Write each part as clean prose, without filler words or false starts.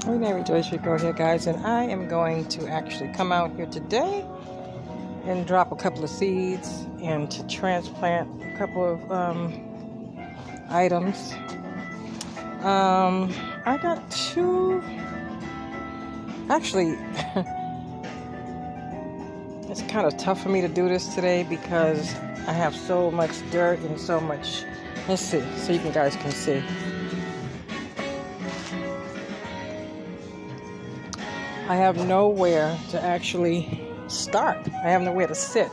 Renee Rejoice Rico here, guys, and I am going to actually come out here today and drop a couple of seeds and to transplant a couple of items. I got two. Actually, it's kind of tough for me to do this today because I have so much dirt and so much. Let's see, so you guys can see. I have nowhere to actually start. I have nowhere to sit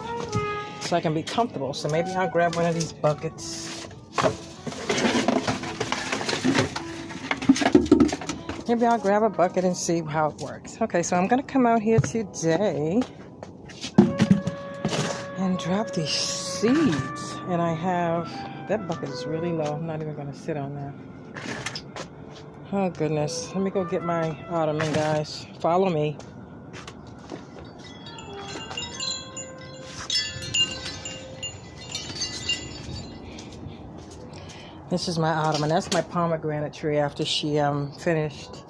so I can be comfortable. So maybe I'll grab one of these buckets. Maybe I'll grab a bucket and see how it works. Okay, so I'm going to come out here today and drop these seeds. And I have, that bucket is really low. I'm not even going to sit on that. Oh goodness, let me go get my ottoman, guys. Follow me. This is my ottoman. That's my pomegranate tree after she finished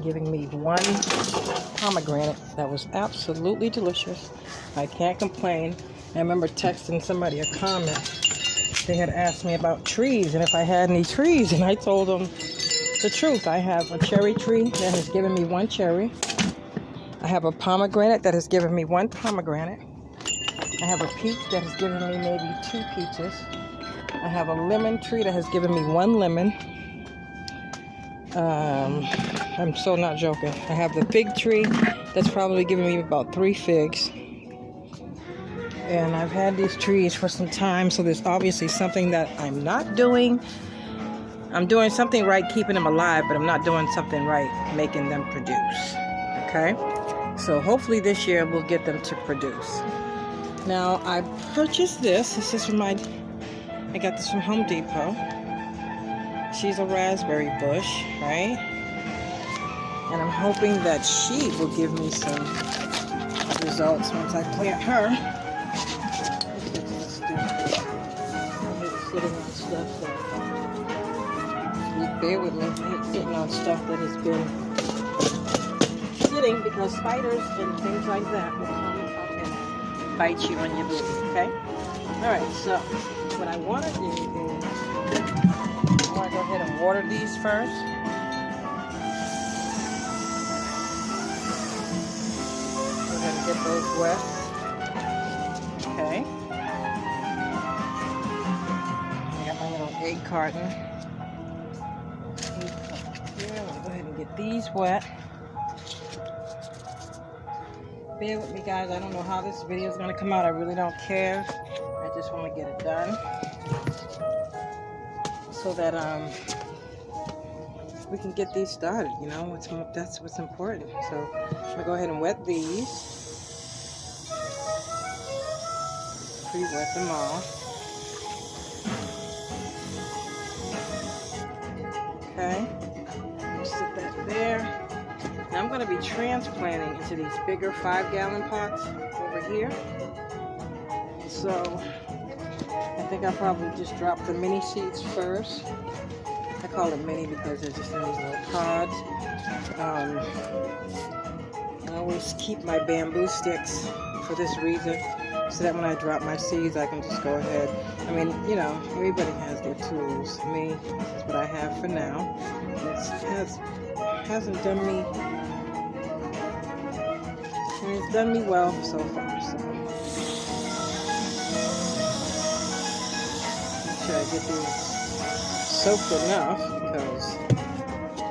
giving me one pomegranate that was absolutely delicious. I can't complain. I remember texting somebody a comment. They had asked me about trees and if I had any trees, and I told them the truth. I have a cherry tree that has given me one cherry. I have a pomegranate that has given me one pomegranate. I have a peach that has given me maybe 2 peaches. I have a lemon tree that has given me 1 lemon. I'm so not joking. I have the fig tree that's probably given me about 3 figs. And I've had these trees for some time, so there's obviously something that I'm not doing. I'm doing something right keeping them alive, but I'm not doing something right making them produce. Okay? So hopefully this year we'll get them to produce. Now, I purchased this. This is from I got this from Home Depot. She's a raspberry bush, right? And I'm hoping that she will give me some results once I plant her. Sitting on stuff that, bear with me, it's sitting on stuff that has been sitting because spiders and things like that will come up and bite you on your booty, okay? Alright, so what I want to do is I want to go ahead and water these first. Go ahead and get those wet. Okay. I got my little egg carton. Here, I'm going to go ahead and get these wet. Bear with me, guys. I don't know how this video is going to come out. I really don't care. I just want to get it done so that we can get these started. You know, that's what's important. So I'm going to go ahead and wet these. Pre-wet them all. Okay. Sit that there. Now I'm going to be transplanting into these bigger 5-gallon pots over here. So I think I'll probably just drop the mini seeds first. I call them mini because they're just in these little pods. I always keep my bamboo sticks for this reason, so that when I drop my seeds, I can just go ahead. I mean, you know, everybody has their tools. Me, this is what I have for now. It hasn't done me. I mean, it's done me well so far. So make sure I get these soaked enough because I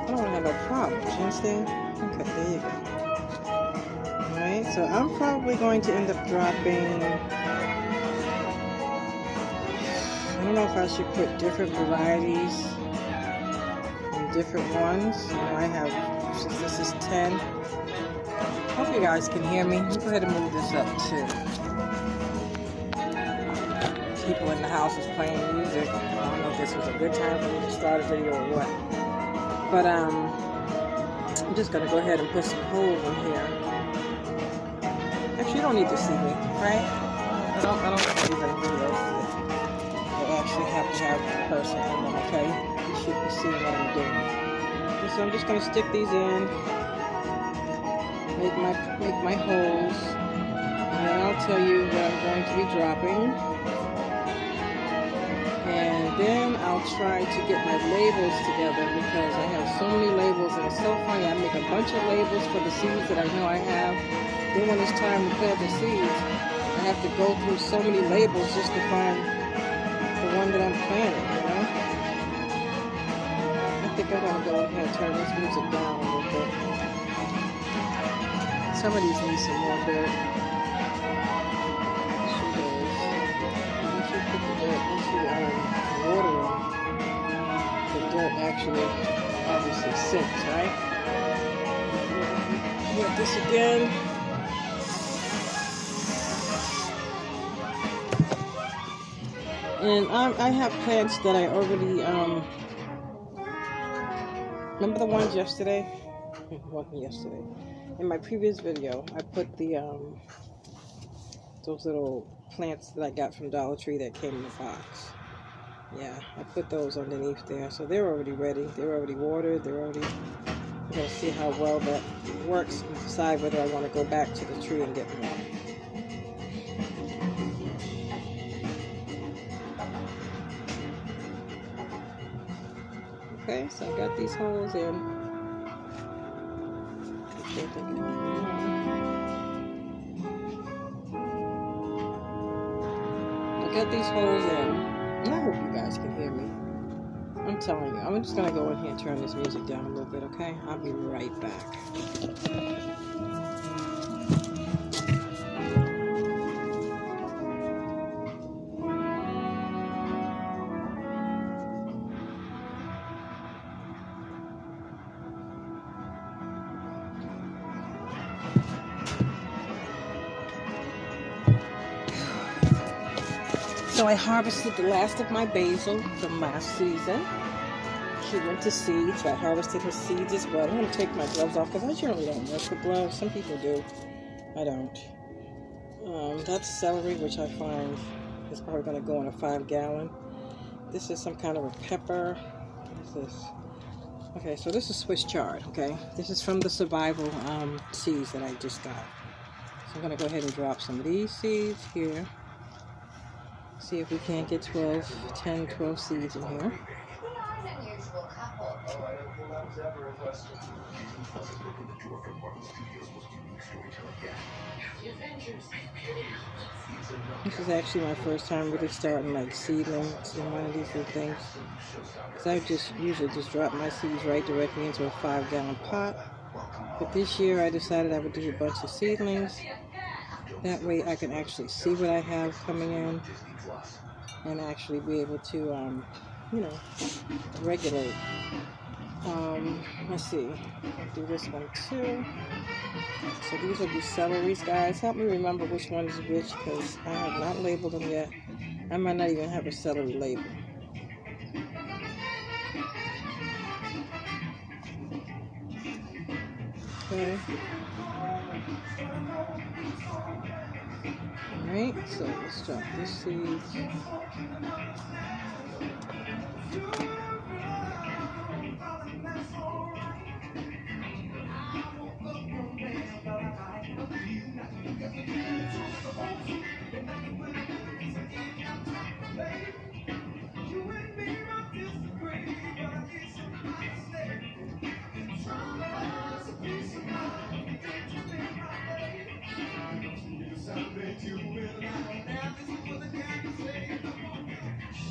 don't want to have no problems. You understand? Okay, there you go. Alright, so I'm probably going to end up dropping, I don't know if I should put different varieties and different ones. You know, I have, since this is 10, hope you guys can hear me. Let me go ahead and move this up too. People in the house is playing music. I don't know if this was a good time for me to start a video or what. But I'm just going to go ahead and put some holes in here. Actually, you don't need to see me, right? I don't do these videos that actually have to have a person in them, okay? You should be seeing what I'm doing. This so I'm just going to stick these in, make my holes, and then I'll tell you what I'm going to be dropping. And then I'll try to get my labels together because I have so many labels, and it's so funny. I make a bunch of labels for the seeds that I know I have. Then when it's time to plant the seeds, I have to go through so many labels just to find the one that I'm planting, you know? I think I'm going to go ahead and turn this music down a little bit. Some of these need some more dirt. Once you put the dirt, once you water them, the dirt actually obviously sinks, right? Get this again. And I have plants that I already, remember the ones yesterday? In my previous video, I put the, those little plants that I got from Dollar Tree that came in the box. Yeah, I put those underneath there. So they're already ready. They're already watered. They're already, I'm going to see how well that works and decide whether I want to go back to the tree and get more. Okay, so I got these holes in. I got these holes in, and I hope you guys can hear me. I'm telling you, I'm just going to go in here and turn this music down a little bit, okay? I'll be right back. So I harvested the last of my basil from last season. She went to seed, so I harvested her seeds as well. I'm going to take my gloves off because I generally don't work with gloves. Some people do. I don't. That's celery, which I find is probably going to go in a 5-gallon. This is some kind of a pepper. What is this? Okay, so this is Swiss chard, okay? This is from the survival seeds that I just got. So I'm going to go ahead and drop some of these seeds here. See if we can't get 10, 12 seeds in here. This is actually my first time really starting like seedlings in one of these little things. Because I usually just drop my seeds right directly into a 5-gallon pot. But this year I decided I would do a bunch of seedlings. That way I can actually see what I have coming in and actually be able to, you know, regulate. Let's see. I'll do this one too. So these will be celeries, guys. Help me remember which one is which because I have not labeled them yet. I might not even have a celery label. Okay. Alright, so let's drop this seed.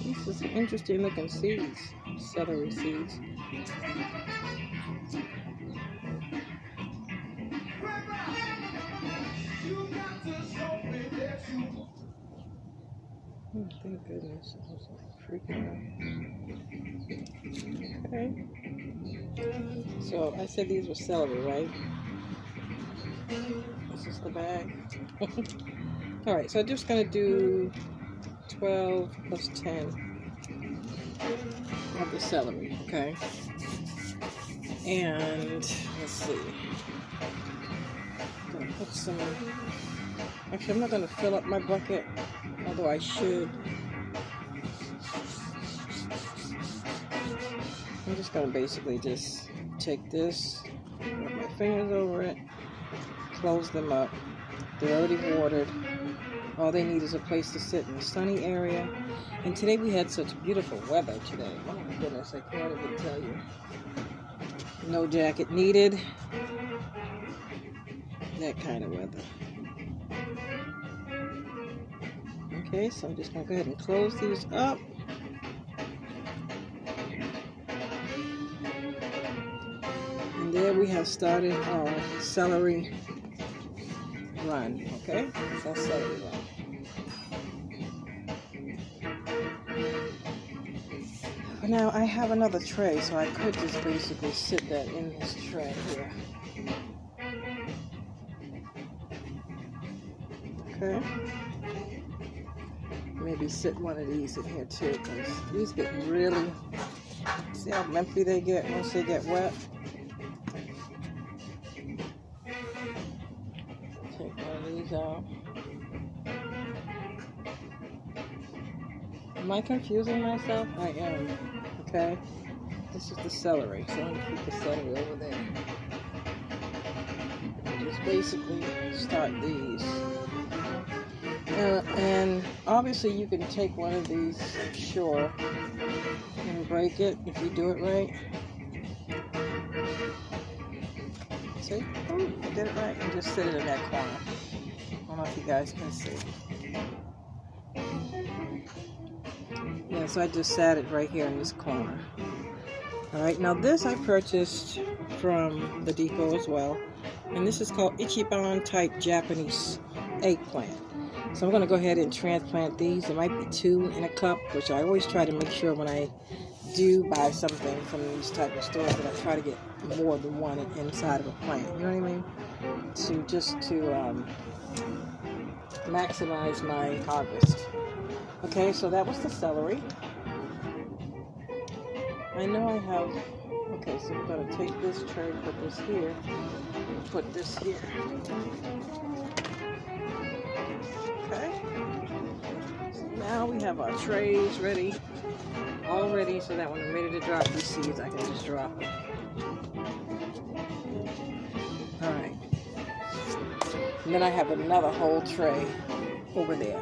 These are some interesting looking seeds, celery seeds. Oh, thank goodness. I was like freaking out. Okay. So I said these were celery, right? This is the bag. Alright, so I'm just going to do 12 plus 10 of the celery, okay? And let's see. I'm going to put some. Actually, I'm not going to fill up my bucket, although I should. I'm just going to basically just take this, rub my fingers over it, close them up. They're already watered. All they need is a place to sit in a sunny area. And today we had such beautiful weather today. Oh my goodness, I can't even tell you. No jacket needed. That kind of weather. Okay, so I'm just going to go ahead and close these up. And there we have started our celery run. Okay, that's our celery run. But now I have another tray, so I could just basically sit that in this tray here. Okay. Maybe sit one of these in here too, because these get really, see how lumpy they get once they get wet? Take one of these out. Am I confusing myself? I am. Okay. This is the celery, so I'm going to keep the celery over there. Just basically start these. And obviously you can take one of these, sure, and break it if you do it right. See? Oh, I did it right. And just sit it in that corner. I don't know if you guys can see. Yeah, so I just sat it right here in this corner. Alright, now this I purchased from the depot as well. And this is called Ichiban type Japanese eggplant. So I'm going to go ahead and transplant these. There might be 2 in a cup, which I always try to make sure when I do buy something from these type of stores that I try to get more than one inside of a plant. You know what I mean? To maximize my harvest. Okay, so that was the celery. I know I have, okay, so we're going to take this tray, put this here, put this here. Okay, so now we have our trays ready, all ready, so that when I'm ready to drop these seeds, I can just drop them. Alright, and then I have another whole tray over there.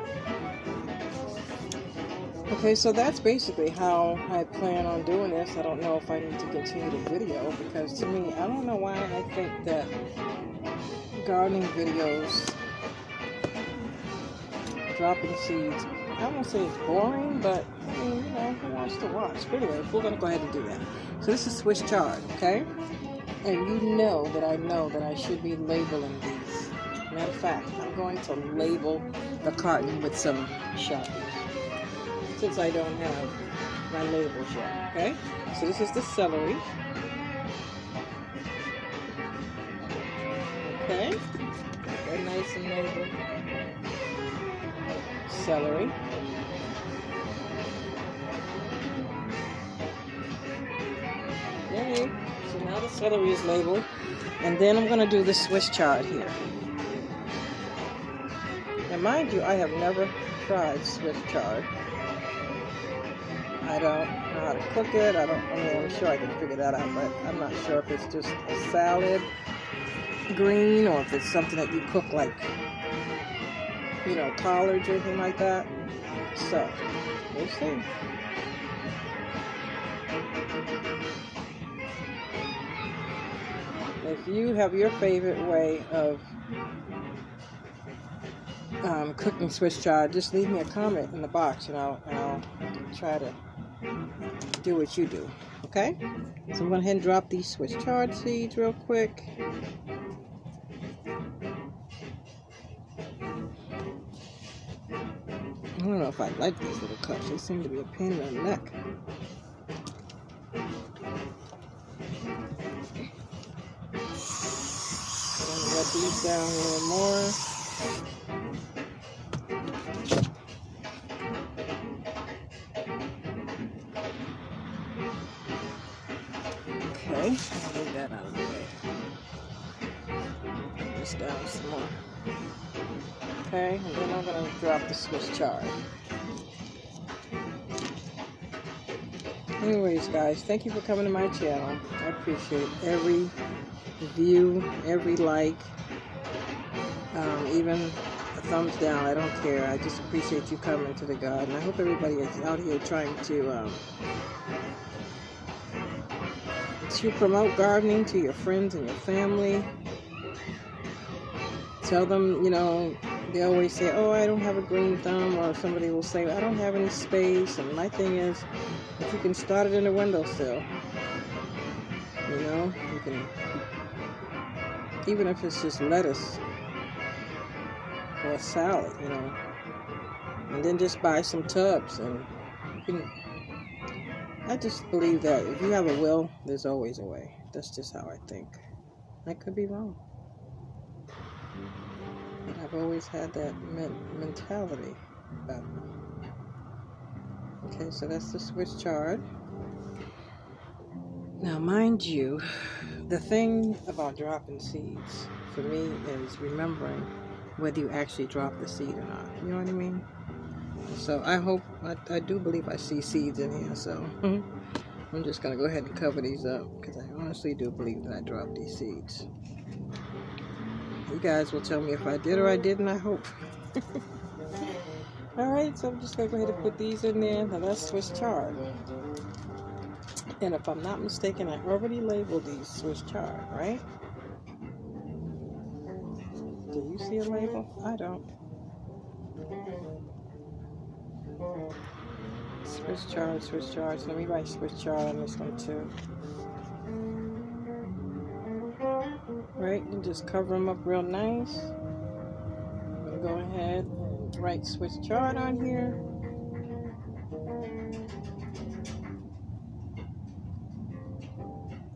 Okay, so that's basically how I plan on doing this. I don't know if I need to continue the video, because to me, I don't know why I think that gardening videos, dropping seeds, I won't say it's boring, but I mean, you know, who wants to watch? But anyway, we're going to go ahead and do that. So this is Swiss chard, okay? And you know that I should be labeling these. Matter of fact, I'm going to label the carton with some Sharpie, since I don't have my labels yet, okay? So this is the celery. Okay, very nice and labeled. Celery. Yay! So now the celery is labeled, and then I'm going to do the Swiss chard here. Now mind you, I have never tried Swiss chard. I don't know how to cook it. I'm sure I can figure that out, but I'm not sure if it's just a salad green or if it's something that you cook like, you know, collards or anything like that. So, we'll see. If you have your favorite way of cooking Swiss chard, just leave me a comment in the box, and I'll try to do what you do. Okay? So I'm going to go ahead and drop these Swiss chard seeds real quick. I don't know if I like these little cups. They seem to be a pain in the neck. I'm going to let these down a little more. Okay, I'll leave that out of the way. Put this down some more. Okay, and then I'm going to drop the Swiss chard. Anyways, guys, thank you for coming to my channel. I appreciate every view, every like, even a thumbs down. I don't care. I just appreciate you coming to the garden. I hope everybody is out here trying to promote gardening to your friends and your family. Tell them, they always say, oh, I don't have a green thumb, or somebody will say, I don't have any space. And my thing is, if you can start it in a windowsill, you can, even if it's just lettuce or a salad, and then just buy some tubs. And I just believe that if you have a will, there's always a way. That's just how I think. I could be wrong, but I've always had that mentality about me. Okay, so that's the Swiss chard. Now, mind you, the thing about dropping seeds for me is remembering whether you actually drop the seed or not. You know what I mean? So I do believe I see seeds in here, so I'm just going to go ahead and cover these up, because I honestly do believe that I dropped these seeds. You guys will tell me if I did or I didn't, I hope. Alright, so I'm just going to go ahead and put these in there. Now that's Swiss chard. And if I'm not mistaken, I already labeled these Swiss chard, right? Do you see a label? I don't. Swiss chard, Swiss chard. So let me write Swiss chard on this one too. Right, and just cover them up real nice. I'm going to go ahead and write Swiss chard on here.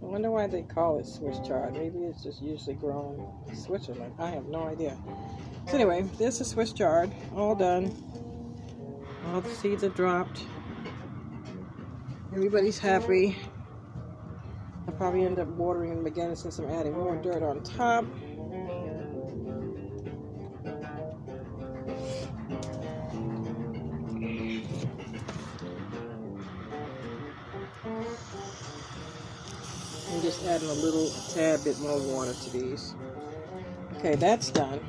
I wonder why they call it Swiss chard. Maybe it's just usually grown in Switzerland. I have no idea. So anyway, this is Swiss chard. All done. All the seeds are dropped. Everybody's happy. I'll probably end up watering them again since I'm adding more dirt on top. I'm just adding a tad bit more water to these. Okay, that's done.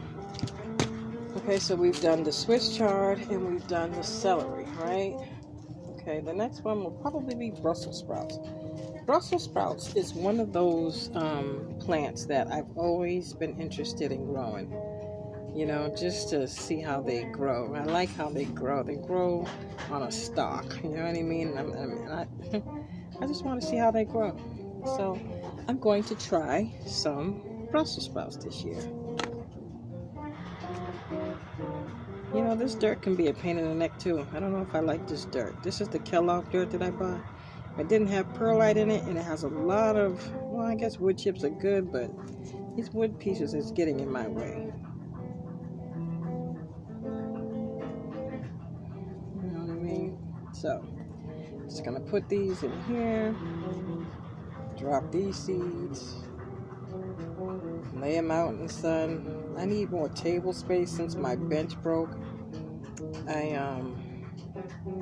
Okay, so we've done the Swiss chard and we've done the celery, right? Okay, the next one will probably be Brussels sprouts. Brussels sprouts is one of those plants that I've always been interested in growing. Just to see how they grow. I like how they grow. They grow on a stalk. You know what I mean? I just want to see how they grow. So I'm going to try some Brussels sprouts this year. This dirt can be a pain in the neck too. I don't know if I like this dirt. This is the Kellogg dirt that I bought. It didn't have perlite in it, and it has a lot of, well, I guess wood chips are good, but these wood pieces is getting in my way. You know what I mean? So, just gonna put these in here, drop these seeds, lay them out in the sun. I need more table space since my bench broke. I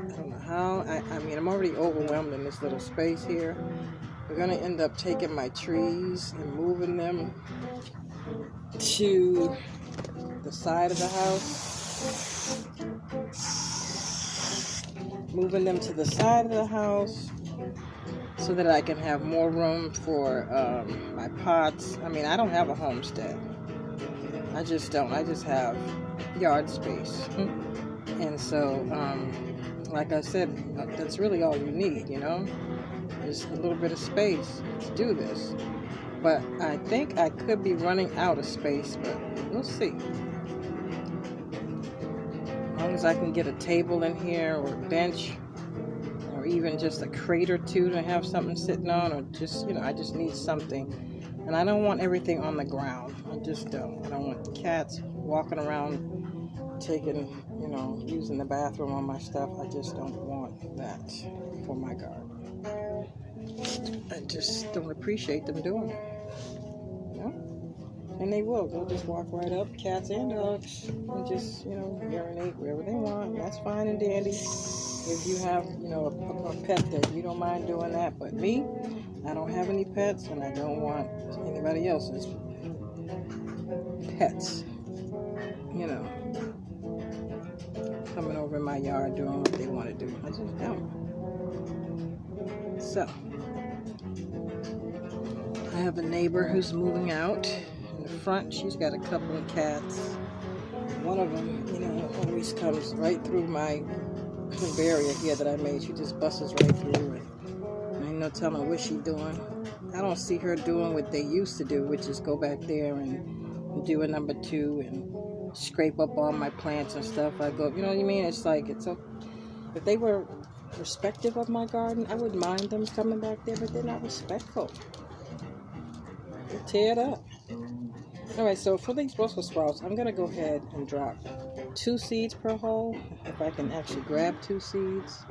don't know how. I mean, I'm already overwhelmed in this little space here. We're going to end up taking my trees and moving them to the side of the house. Moving them to the side of the house so that I can have more room for my pots. I mean, I don't have a homestead. I just don't. I just have yard space. And so, like I said, that's really all you need, Just a little bit of space to do this. But I think I could be running out of space, but we'll see. As long as I can get a table in here, or a bench, or even just a crate or two to have something sitting on, or just, I just need something. And I don't want everything on the ground. I just don't. I don't want cats walking around taking, using the bathroom on my stuff. I just don't want that for my garden. I just don't appreciate them doing it. And they will. They'll just walk right up, cats and dogs, and just, urinate wherever they want. That's fine and dandy. if you have, you know, a pet that you don't mind doing that. But me, I don't have any pets, and I don't want anybody else's pets, you know, coming over in my yard doing what they want to do. I just don't. So, I have a neighbor who's moving out in the front. She's got a couple of cats. One of them, you know, always comes right through my barrier here that I made. She just busts right through it. Ain't no telling what she's doing. I don't see her doing what they used to do, which is go back there and do a number 2 and scrape up all my plants and stuff. I go, you know what I mean? It's like, it's okay. If they were respectful of my garden, I wouldn't mind them coming back there, but they're not respectful. They tear it up. Alright, so for these Brussels sprouts, I'm going to go ahead and drop 2 seeds per hole, if I can actually grab 2 seeds.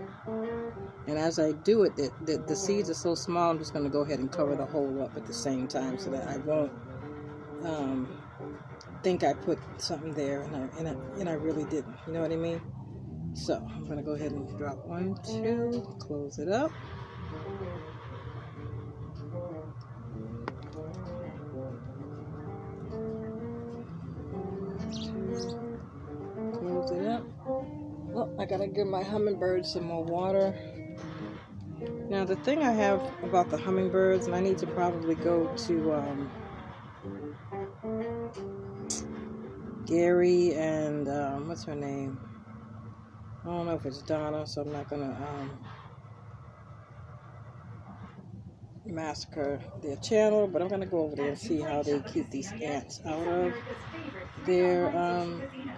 And as I do it, the seeds are so small, I'm just going to go ahead and cover the hole up at the same time so that I won't think I put something there and I really didn't. You know what I mean? So I'm going to go ahead and drop 1, 2, close it up. Close it up. Well, I gotta give my hummingbirds some more water. Now the thing I have about the hummingbirds, and I need to probably go to Gary and what's her name? I don't know if it's Donna, so I'm not gonna massacre their channel, but I'm gonna go over there and see how they keep these ants out of their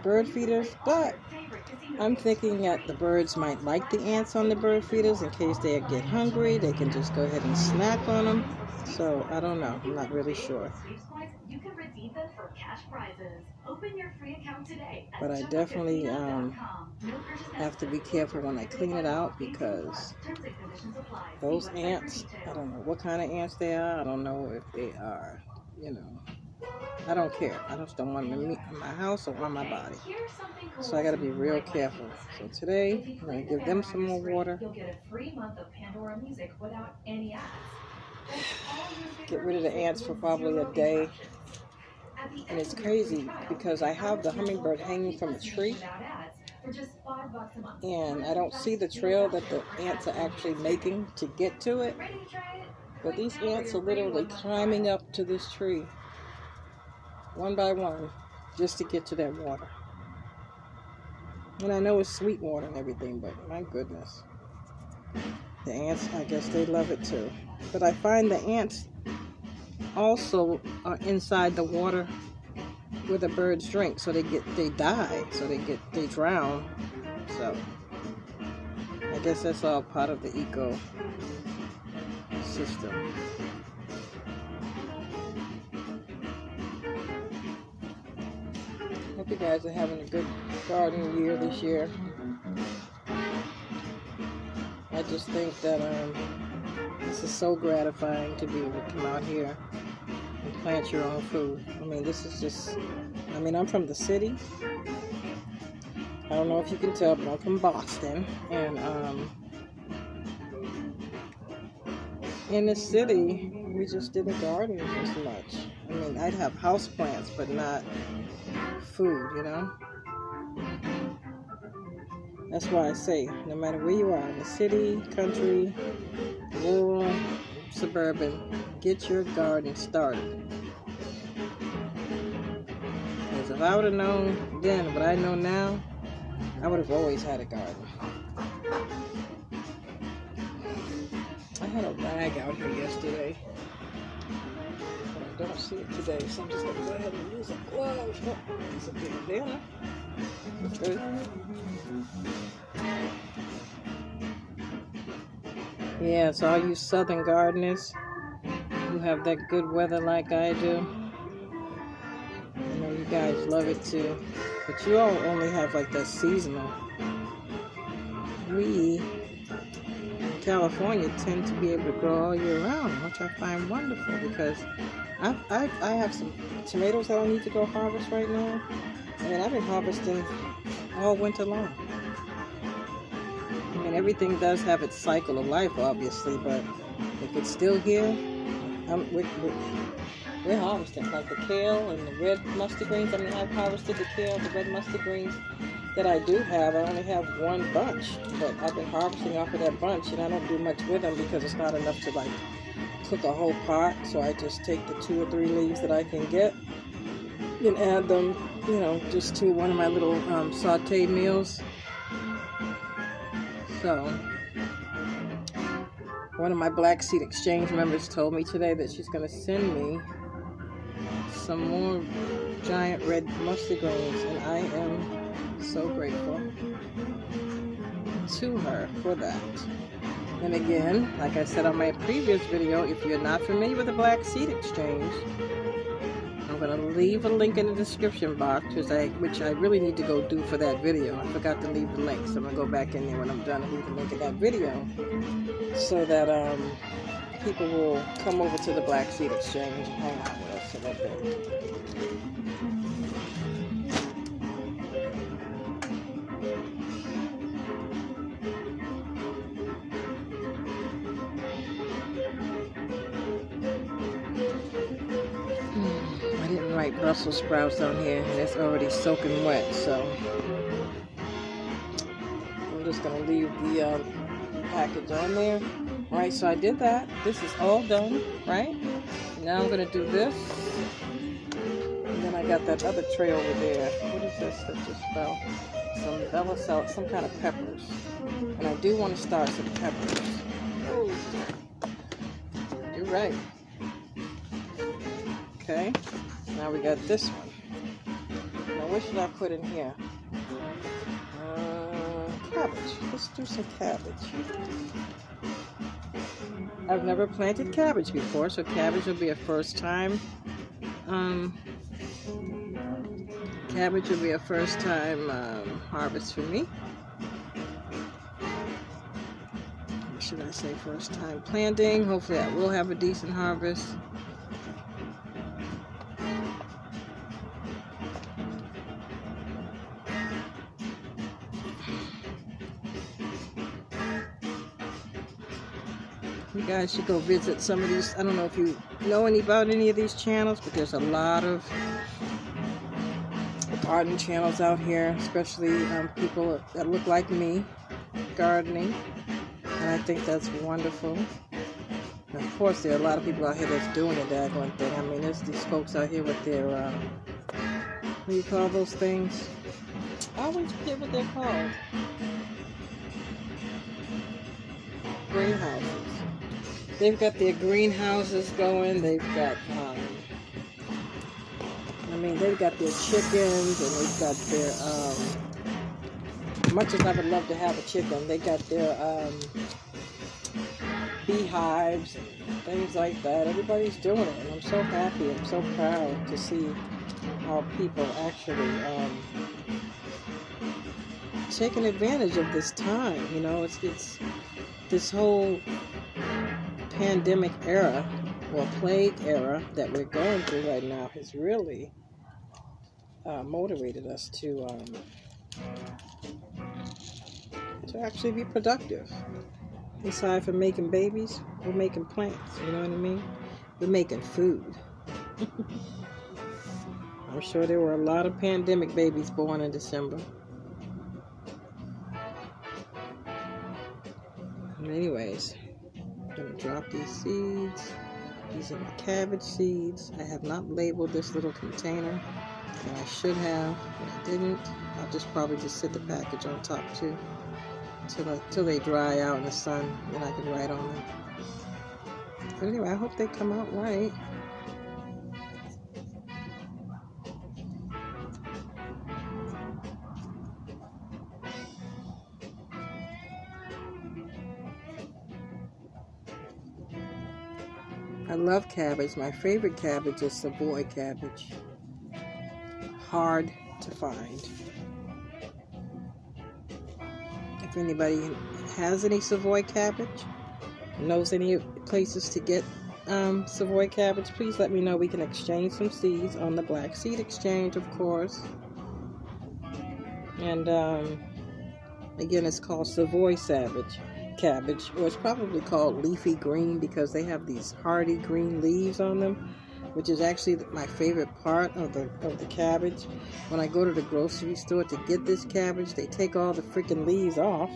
bird feeders. But I'm thinking that the birds might like the ants on the bird feeders in case they get hungry. They can just go ahead and snack on them. So I don't know. I'm not really sure. But I definitely have to be careful when I clean it out, because those ants, I don't know what kind of ants they are. I don't know if they are, you know, I don't care. I just don't want them in my house or on my body. So I got to be real careful. So today, I'm going to give them some more water. Get rid of the ants for probably a day. And it's crazy because I have the hummingbird hanging from a tree, and I don't see the trail that the ants are actually making to get to it. But these ants are literally climbing up to this tree, one by one, just to get to that water. And I know it's sweet water and everything, but my goodness. The ants, I guess they love it too. But I find the ants also are inside the water where the birds drink, so they die, so they drown. So I guess that's all part of the ecosystem. Hope you guys are having a good garden year this year. I just think that this is so gratifying to be able to come out here and plant your own food. I mean, this is just, I mean, I'm from the city. I don't know if you can tell, but I'm from Boston. And in the city, we just didn't garden as much. I mean, I'd have house plants, but not food, you know? That's why I say, no matter where you are, in the city, country, rural, suburban, get your garden started. Because if I would have known then what I know now, I would have always had a garden. I had a rag out here yesterday, but I don't see it today, so I'm just going to go ahead and use a glove. Oh, there's a big banana. Okay. Yeah, so all you southern gardeners who have that good weather like I do, I know you guys love it too, but you all only have like that seasonal. We in California tend to be able to grow all year round, which I find wonderful, because I have some tomatoes that I need to go harvest right now. I mean, I've been harvesting all winter long. I mean, everything does have its cycle of life, obviously, but if it's still here, we're harvesting. Like the kale and the red mustard greens. I mean, I've harvested the kale, the red mustard greens that I do have. I only have one bunch, but I've been harvesting off of that bunch, and I don't do much with them because it's not enough to like cook a whole pot. So I just take the 2 or 3 leaves that I can get and add them, you know, just to one of my little sauteed meals. So one of my Black Seed Exchange members told me today that she's going to send me some more giant red mustard greens, and I am so grateful to her for that. And again, like I said on my previous video, if you're not familiar with the Black Seed Exchange, I'm going to leave a link in the description box, which I really need to go do for that video. I forgot to leave the link, so I'm going to go back in there when I'm done and leave the link in that video so that people will come over to the Black Seed Exchange and hang out with us a little bit. I didn't write Brussels sprouts on here, and it's already soaking wet, so I'm just going to leave the package on there. Alright, so I did that. This is all done, right? Now I'm going to do this. And then I got that other tray over there. What is this that just fell? Some Bella salad, some kind of peppers. And I do want to start some peppers. Oh, you're right. Okay, now we got this one. Now what should I put in here? Cabbage. Let's do some cabbage. I've never planted cabbage before, so cabbage will be a first time. Cabbage will be a first time harvest for me. Or should I say first time planting? Hopefully I will have a decent harvest. You guys should go visit some of these. I don't know if you know about any of these channels, but there's a lot of garden channels out here, especially people that look like me, gardening, and I think that's wonderful. And of course, there are a lot of people out here that's doing the daggone thing. I mean, there's these folks out here with their, what do you call those things? I always forget what they're called. Greenhouses. They've got their greenhouses going. They've got, they've got their chickens, and they've got their, much as I would love to have a chicken, they got their beehives and things like that. Everybody's doing it, and I'm so happy. I'm so proud to see how people actually taking advantage of this time. You know, it's this whole pandemic era or plague era that we're going through right now has really motivated us to actually be productive. Aside from making babies, we're making plants, you know what I mean? We're making food. I'm sure there were a lot of pandemic babies born in December. Anyways, I'm going to drop these seeds. These are my cabbage seeds. I have not labeled this little container, and I should have, but I didn't. I'll just probably just sit the package on top too, till they dry out in the sun, then I can write on them. But anyway, I hope they come out right. I love cabbage. My favorite cabbage is Savoy cabbage. Hard to find. If anybody has any Savoy cabbage, knows any places to get Savoy cabbage, please let me know. We can exchange some seeds on the Black Seed Exchange, of course. And Again, it's called Savoy Savage cabbage, or it's probably called leafy green because they have these hardy green leaves on them, which is actually my favorite part of the cabbage. When I go to the grocery store to get this cabbage, they take all the freaking leaves off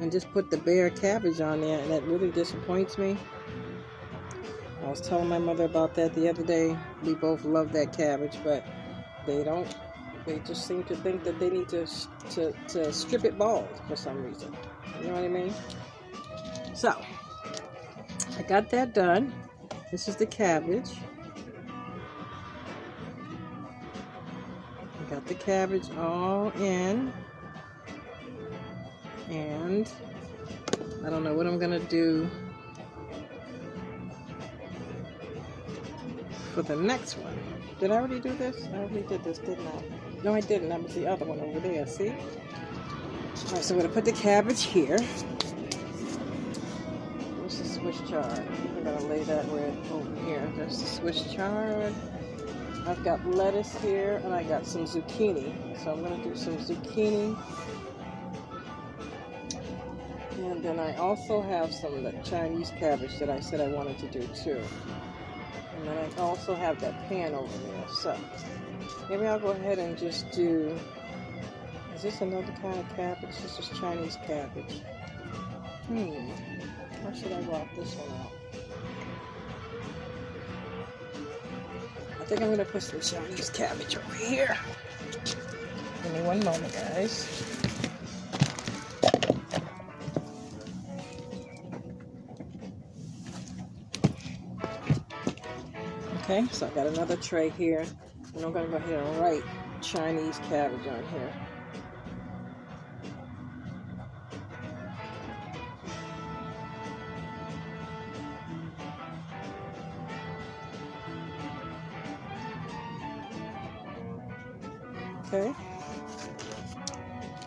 and just put the bare cabbage on there, and that really disappoints me. I was telling my mother about that the other day. We both love that cabbage, but they don't. They just seem to think that they need to strip it bald for some reason. You know what I mean? So, I got that done. This is the cabbage. I got the cabbage all in. And I don't know what I'm going to do for the next one. Did I already do this? I already did this, didn't I? No, I didn't. That was the other one over there, see? Alright, so I'm going to put the cabbage here. Where's the Swiss chard? I'm going to lay that right over here. There's the Swiss chard. I've got lettuce here, and I got some zucchini. So I'm going to do some zucchini. And then I also have some of the Chinese cabbage that I said I wanted to do too. And then I also have that pan over there. So maybe I'll go ahead and just do, is this another kind of cabbage? This is Chinese cabbage. How should I rock this one out? I think I'm going to put some Chinese cabbage over here. Give me one moment, guys. Okay, so I got another tray here, and I'm going to go ahead and write Chinese cabbage on here. Okay,